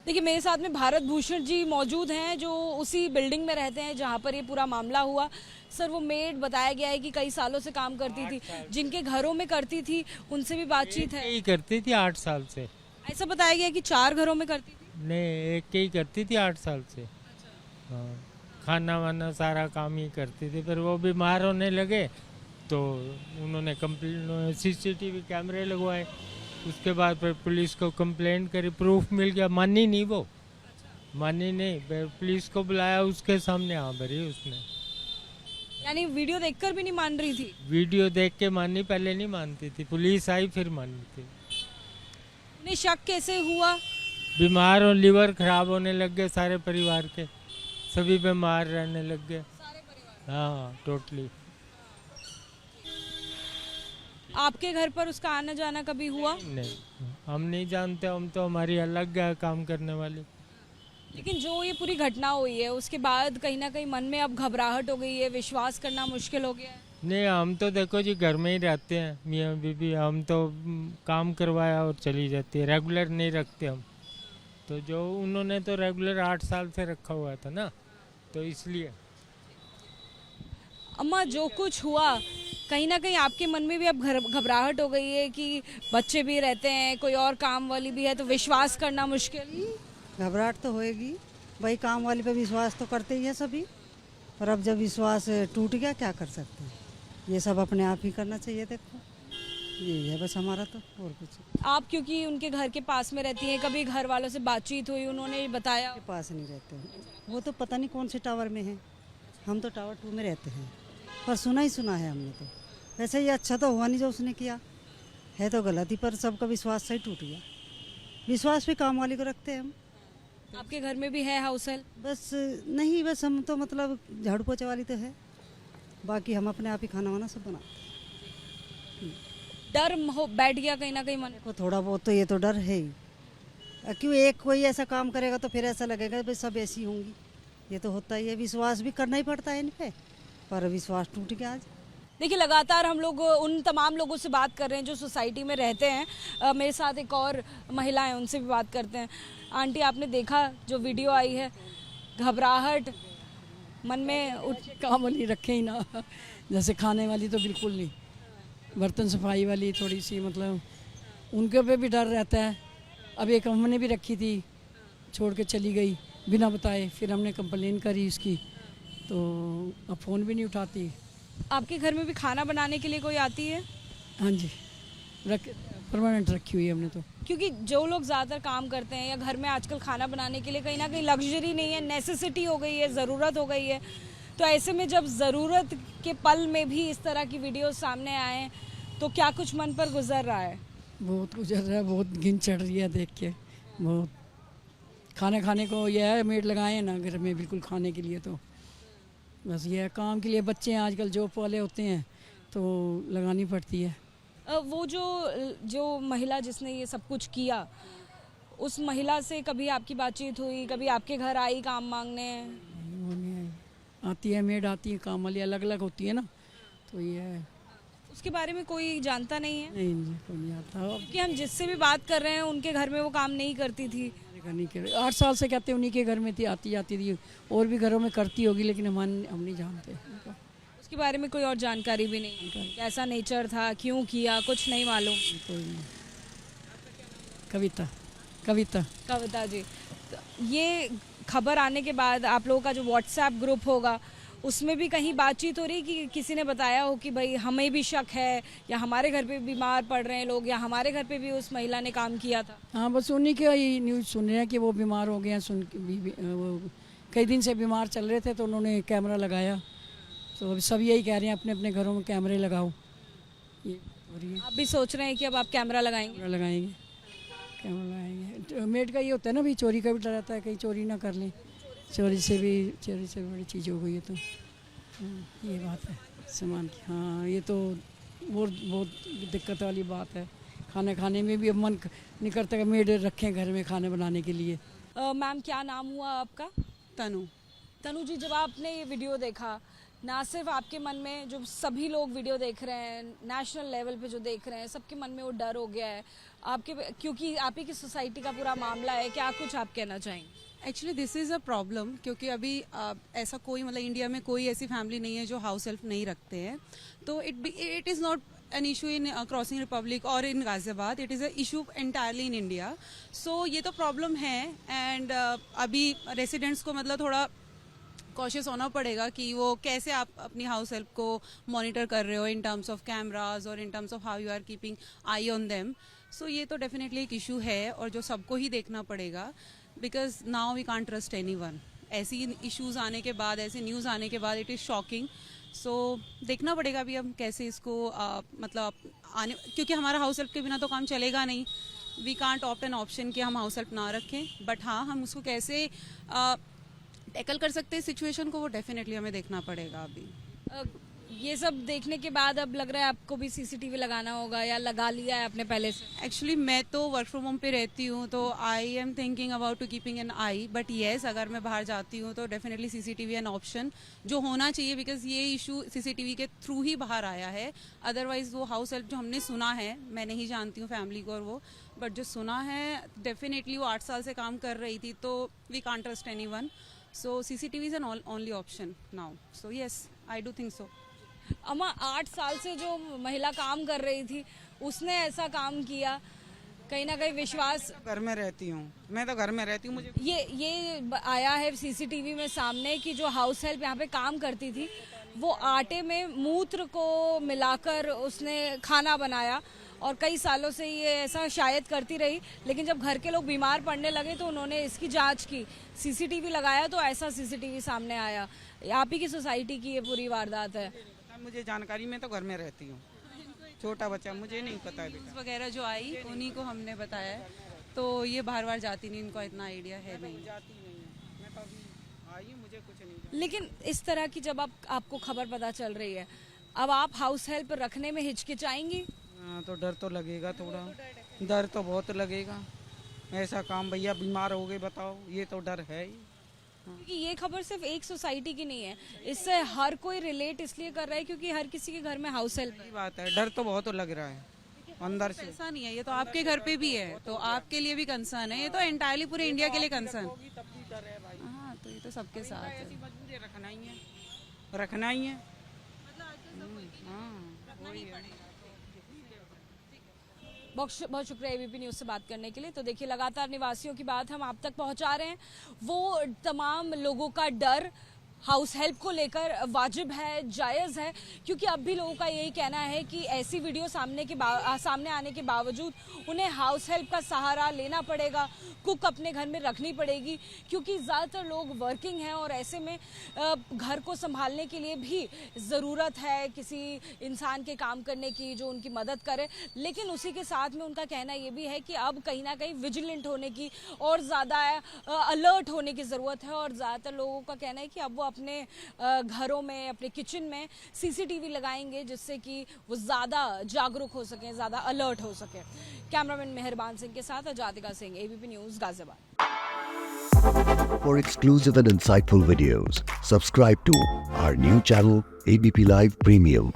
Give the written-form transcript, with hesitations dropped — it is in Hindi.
देखिए मेरे साथ में भारत भूषण जी मौजूद हैं जो उसी बिल्डिंग में रहते हैं जहां पर ये पूरा मामला हुआ। सर वो मेड बताया गया है कि कई सालों से काम करती थी, जिनके घरों में करती थी उनसे भी बातचीत है। ही करती थी 8 साल से। ऐसा बताया गया कि 4 घरों में करती थी। नहीं, एक ही करती थी 8 साल से। हाँ, खाना वाना सारा काम ही करती थी। फिर वो बीमार होने लगे तो उन्होंने कंप्लेन सीसीटीवी कैमरे लगवाए। उसके बाद फिर पुलिस को कंप्लेंट करी, प्रूफ मिल गया, मानी नहीं वो, मानी नहीं। फिर पुलिस को बुलाया, उसके सामने भरी उसने। यानी वीडियो देखकर भी नहीं मान रही थी। वीडियो देख के मानी, पहले नहीं मानती थी, पुलिस आई फिर मानी थी। उन्हें शक कैसे हुआ? बीमार और लीवर खराब होने लग गए सारे परिवार के, सभी बीमार रहने लग गए। हाँ टोटली। आपके घर पर उसका आना जाना कभी हुआ? नहीं, हम नहीं जानते, हम तो हमारी अलग है काम करने वाली। लेकिन जो ये पूरी घटना हुई है उसके बाद कहीं ना कहीं मन में अब घबराहट हो गई है, विश्वास करना मुश्किल हो गया है। नहीं, हम तो देखो जी घर में ही रहते हैं मियाँ बीबी, हम तो काम करवाया और चली जाती है, रेगुलर नहीं रखते हम तो। जो उन्होंने तो रेगुलर 8 साल से रखा हुआ था ना, तो इसलिए। अम्मा जो कुछ हुआ कहीं ना कहीं आपके मन में भी अब घबराहट हो गई है कि बच्चे भी रहते हैं, कोई और काम वाली भी है, तो विश्वास करना मुश्किल। घबराहट तो होएगी भाई, काम वाली पे विश्वास तो करते ही है सभी, पर अब जब विश्वास टूट गया क्या कर सकते हैं, ये सब अपने आप ही करना चाहिए। देखो यही है बस हमारा, तो और कुछ। आप क्योंकि उनके घर के पास में रहती हैं, कभी घर वालों से बातचीत हुई, उन्होंने बताया? के पास नहीं रहते हैं, वो तो पता नहीं कौन से टावर में है, हम तो टावर 2 में रहते हैं, पर सुना ही सुना है हमने तो। वैसे ये अच्छा तो हुआ नहीं जो उसने किया है, तो गलत ही, पर सबका विश्वास सही टूट गया। विश्वास भी काम वाली को रखते हैं हम। आपके घर में भी है हाउस हेल्प? बस नहीं, बस हम तो मतलब झाड़ू पोछा वाली तो है, बाकी हम अपने आप ही खाना वाना सब बनाते हैं। डर हो बैठ गया कहीं ना कहीं मन में? देखो थोड़ा बहुत तो ये तो डर है ही, क्यों एक कोई ऐसा काम करेगा तो फिर ऐसा लगेगा भाई सब ऐसी होंगी, ये तो होता ही है। विश्वास भी करना ही पड़ता है इन पे, पर विश्वास टूट गया आज। देखिए लगातार हम लोग उन तमाम लोगों से बात कर रहे हैं जो सोसाइटी में रहते हैं। मेरे साथ एक और महिला है, उनसे भी बात करते हैं। आंटी आपने देखा जो वीडियो आई है, घबराहट मन में काम वाली रखे ही ना, जैसे खाने वाली तो बिल्कुल नहीं, बर्तन सफाई वाली थोड़ी सी मतलब उनके पे भी डर रहता है। अब एक हमने भी रखी थी, छोड़ के चली गई बिना बताए, फिर हमने कंप्लेन करी इसकी, तो अब फ़ोन भी नहीं उठाती। आपके घर में भी खाना बनाने के लिए कोई आती है? हाँ जी, परमानेंट रखी हुई है हमने तो। क्योंकि जो लोग ज़्यादातर काम करते हैं या घर में आजकल खाना बनाने के लिए कहीं ना कहीं लग्जरी नहीं है, नेसेसिटी हो गई है, ज़रूरत हो गई है, तो ऐसे में जब ज़रूरत के पल में भी इस तरह की वीडियो सामने आए तो क्या कुछ मन पर गुजर रहा है? बहुत गुजर रहा है, बहुत गिन चढ़ रही है देख के। बहुत खाने को यह है, मेड लगाए हैं ना घर में बिल्कुल खाने के लिए, तो बस ये है काम के लिए। बच्चे हैं आजकल जॉब वाले होते हैं तो लगानी पड़ती है। वो जो महिला जिसने ये सब कुछ किया, उस महिला से कभी आपकी बातचीत हुई, कभी आपके घर आई काम मांगने? वो नहीं आई, आती है मेड आती है, काम वाली अलग अलग होती है ना, तो ये है। उसके बारे में कोई जानता नहीं है? नहीं जी, कोई नहीं आता। कि हम जिससे भी बात कर रहे हैं उनके घर में वो काम नहीं करती थी। 8 साल से कहते हैं उन्हीं के घर में थी, आती जाती थी, और भी घरों में करती होगी, लेकिन हम नहीं जानते। उसके बारे में कोई और जानकारी भी नहीं, कैसा नेचर था, क्यों किया, कुछ नहीं मालूम? कोई नहीं। कविता कविता जी, तो ये खबर आने के बाद आप लोगों का जो व्हाट्सएप ग्रुप होगा उसमें भी कहीं बातचीत हो रही कि किसी ने बताया हो कि भाई हमें भी शक है, या हमारे घर पे बीमार पड़ रहे हैं लोग, या हमारे घर पे भी उस महिला ने काम किया था? हाँ, बस उन्हीं के ये न्यूज़ सुन रहे हैं कि वो बीमार हो गए हैं, सुन के वो कई दिन से बीमार चल रहे थे, तो उन्होंने कैमरा लगाया, तो अब सब यही कह रहे हैं अपने अपने घरों में कैमरे लगाओ। ये हो रही है। आप भी सोच रहे हैं कि अब आप कैमरा लगाएंगे? कैमरा लगाएंगे। मेड का ये होता है ना, भी चोरी का भी डर रहता है, कहीं चोरी ना कर लें, चोरी से भी बड़ी चीज़ हो गई है, तो ये बात है सामान की। हाँ, ये तो बहुत दिक्कत वाली बात है। खाना खाने में भी अब मन नहीं करता कि मेड रखें घर में खाने बनाने के लिए। मैम क्या नाम हुआ आपका? तनु। तनु जी, जब आपने ये वीडियो देखा ना सिर्फ आपके मन में, जो सभी लोग वीडियो देख रहे हैं, नेशनल लेवल पे जो देख रहे हैं, सबके मन में वो डर हो गया है आपके, क्योंकि आप ही की सोसाइटी का पूरा मामला है। क्या कुछ आप कहना चाहेंगे? Actually this is a problem, क्योंकि अभी ऐसा कोई मतलब इंडिया में कोई ऐसी फैमिली नहीं है जो हाउस हेल्प नहीं रखते हैं। तो it is not an issue in crossing republic और in Ghaziabad, it is a issue entirely in India. So ये तो प्रॉब्लम है एंड अभी रेसिडेंट्स को मतलब थोड़ा कॉशियस होना पड़ेगा कि वो कैसे आप अपनी हाउस हेल्प को मॉनिटर कर रहे हो इन टर्म्स ऑफ कैमराज और in terms of how you are keeping eye on them. So ये तो डेफिनेटली एक इशू है और जो सबको ही देखना पड़ेगा, because now we can't trust anyone. ऐसी इश्यूज आने के बाद, ऐसी न्यूज़ आने के बाद इट इज़ शॉकिंग। सो देखना पड़ेगा अभी हम कैसे इसको मतलब आने, क्योंकि हमारा हाउस हेल्प के बिना तो काम चलेगा नहीं। We can't opt an option कि हम हाउस हेल्प ना रखें, बट हाँ हम उसको कैसे टैकल कर सकते हैं सिचुएशन को, वो डेफिनेटली हमें देखना पड़ेगा अभी। ये सब देखने के बाद अब लग रहा है आपको भी सीसीटीवी लगाना होगा, या लगा लिया है आपने पहले से? एक्चुअली मैं तो वर्क फ्रॉम होम पे रहती हूँ, तो I am thinking about to keeping an eye, but yes अगर मैं बाहर जाती हूँ तो डेफिनेटली सीसीटीवी एन ऑप्शन जो होना चाहिए, बिकॉज ये इशू सीसीटीवी के थ्रू ही बाहर आया है। अदरवाइज वो हाउस हेल्प जो हमने सुना है, मैं नहीं जानती हूँ फैमिली को और वो, बट जो सुना है डेफिनेटली वो 8 साल से काम कर रही थी, तो we can't trust anyone. So CCTV is an only option now. So yes I do think so. अम्मा 8 साल से जो महिला काम कर रही थी, उसने ऐसा काम किया, कहीं ना कहीं विश्वास। घर में रहती हूँ, मैं तो घर में रहती हूँ। मुझे ये आया है सीसीटीवी में सामने कि जो हाउस हेल्प यहाँ पे काम करती थी, वो आटे में मूत्र को मिलाकर उसने खाना बनाया, और कई सालों से ये ऐसा शायद करती रही। लेकिन जब घर के लोग बीमार पड़ने लगे तो उन्होंने इसकी जांच की, सीसीटीवी लगाया, तो ऐसा सीसीटीवी सामने आया। आप ही की सोसाइटी की ये पूरी वारदात है। मुझे जानकारी, मैं तो घर में रहती हूँ, छोटा बच्चा, मुझे नहीं पता है बेटा। वगैरह जो आई उन्हीं को हमने बताया है, तो ये बार बार जाती नहीं, इनको इतना आइडिया है नहीं। जाती नहीं है, मैं तो अभी आई हूँ, मुझे कुछ नहीं। लेकिन इस तरह की जब आपको खबर पता चल रही है, अब आप हाउस हेल्प रखने में हिचकिचाएंगी? तो डर तो लगेगा, थोड़ा डर तो बहुत लगेगा। ऐसा काम, भैया बीमार हो गए, बताओ, ये तो डर है ही। क्योंकि ये खबर सिर्फ एक सोसाइटी की नहीं है, इससे हर कोई रिलेट इसलिए कर रहा है क्योंकि हर किसी के घर में हाउस हेल्प है। सही बात है, डर तो बहुत लग रहा है अंदर से। ऐसा नहीं है, ये तो आपके घर पे भी है, तो आपके लिए भी कंसर्न है, ये तो एंटायरली पूरे इंडिया के लिए कंसर्न। हाँ, तो ये तो सबके साथ है। मजबूरी रखना ही है, रखना ही है। बहुत शुक्रिया एबीपी न्यूज़ से बात करने के लिए। तो देखिए, लगातार निवासियों की बात हम आप तक पहुंचा रहे हैं। वो तमाम लोगों का डर हाउस हेल्प को लेकर वाजिब है, जायज़ है, क्योंकि अब भी लोगों का यही कहना है कि ऐसी वीडियो सामने आने के बावजूद उन्हें हाउस हेल्प का सहारा लेना पड़ेगा, कुक अपने घर में रखनी पड़ेगी, क्योंकि ज़्यादातर लोग वर्किंग हैं और ऐसे में घर को संभालने के लिए भी ज़रूरत है किसी इंसान के काम करने की जो उनकी मदद करे। लेकिन उसी के साथ में उनका कहना ये भी है कि अब कहीं ना कहीं विजिलेंट होने की और ज़्यादा अलर्ट होने की ज़रूरत है, और ज़्यादातर लोगों का कहना है कि अब वो अपने घरों में, अपने किचन में सीसीटीवी लगाएंगे, जिससे कि वो ज़्यादा जागरूक हो सकें, ज़्यादा अलर्ट हो सकें। कैमरामैन मेहरबान सिंह के साथ Ajatika Singh, ABP news, Ghaziabad. For exclusive and insightful videos, subscribe to our new channel ABP Live Premium.